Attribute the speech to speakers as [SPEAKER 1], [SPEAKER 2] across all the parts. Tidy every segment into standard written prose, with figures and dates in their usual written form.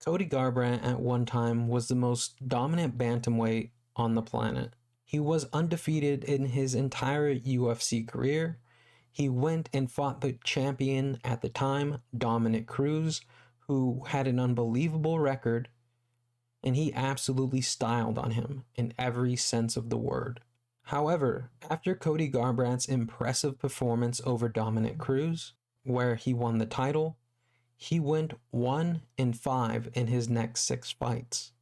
[SPEAKER 1] Cody Garbrandt at one time was the most dominant bantamweight on the planet. He was undefeated in his entire UFC career. He went and fought the champion at the time, Dominick Cruz, who had an unbelievable record, and he absolutely styled on him in every sense of the word. However, after Cody Garbrandt's impressive performance over Dominick Cruz, where he won the title, he went 1-5 in his next 6 fights.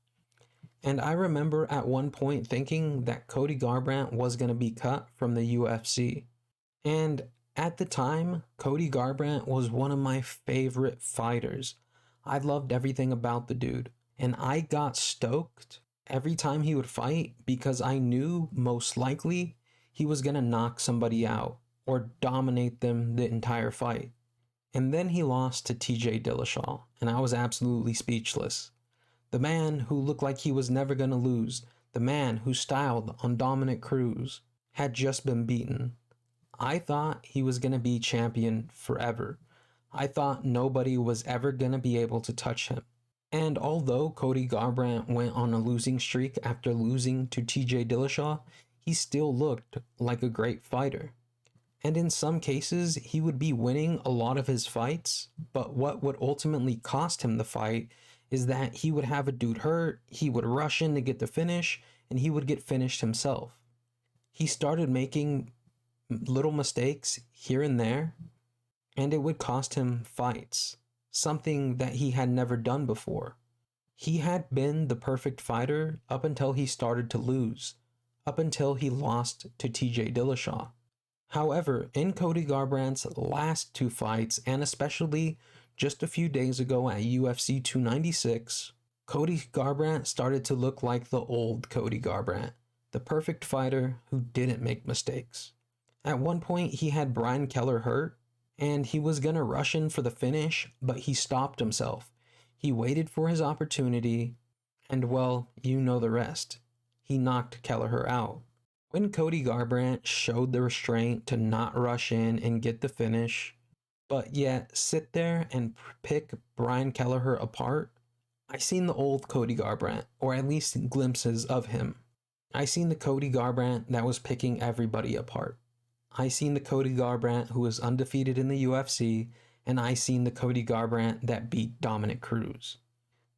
[SPEAKER 1] And I remember at one point thinking that Cody Garbrandt was going to be cut from the UFC. And at the time, Cody Garbrandt was one of my favorite fighters. I loved everything about the dude. And I got stoked every time he would fight because I knew most likely he was going to knock somebody out or dominate them the entire fight. And then he lost to TJ Dillashaw, and I was absolutely speechless. The man who looked like he was never going to lose, the man who styled on Dominick Cruz, had just been beaten. I thought he was going to be champion forever. I thought nobody was ever going to be able to touch him. And although Cody Garbrandt went on a losing streak after losing to TJ Dillashaw, he still looked like a great fighter. And in some cases, he would be winning a lot of his fights, but what would ultimately cost him the fight is that he would have a dude hurt, he would rush in to get the finish, and he would get finished himself. He started making little mistakes here and there, and it would cost him fights, something that he had never done before. He had been the perfect fighter up until he started to lose, up until he lost to TJ Dillashaw. However, in Cody Garbrandt's last 2 fights, and especially just a few days ago at UFC 296, Cody Garbrandt started to look like the old Cody Garbrandt, the perfect fighter who didn't make mistakes. At one point, he had Brian Keller hurt, and he was going to rush in for the finish, but he stopped himself. He waited for his opportunity, and well, you know the rest. He knocked Kelleher out. When Cody Garbrandt showed the restraint to not rush in and get the finish, but yet sit there and pick Brian Kelleher apart, I seen the old Cody Garbrandt, or at least glimpses of him. I seen the Cody Garbrandt that was picking everybody apart. I seen the Cody Garbrandt who was undefeated in the UFC, and I seen the Cody Garbrandt that beat Dominick Cruz.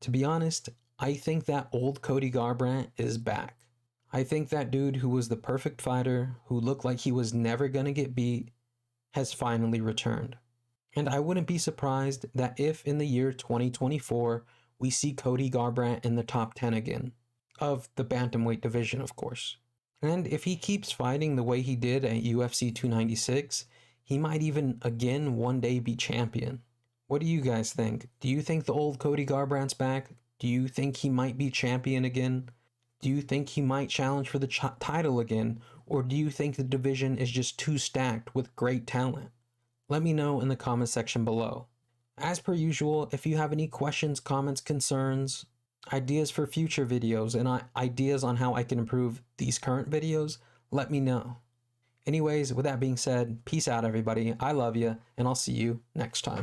[SPEAKER 1] To be honest, I think that old Cody Garbrandt is back. I think that dude who was the perfect fighter, who looked like he was never going to get beat, has finally returned. And I wouldn't be surprised that if in the year 2024, we see Cody Garbrandt in the top 10 again, of the bantamweight division, of course. And if he keeps fighting the way he did at UFC 296, he might even again one day be champion. What do you guys think? Do you think the old Cody Garbrandt's back? Do you think he might be champion again? Do you think he might challenge for the title again? Or do you think the division is just too stacked with great talent? Let me know in the comment section below. As per usual, if you have any questions, comments, concerns, ideas for future videos, and ideas on how I can improve these current videos, let me know. Anyways, with that being said, peace out everybody. I love you, and I'll see you next time.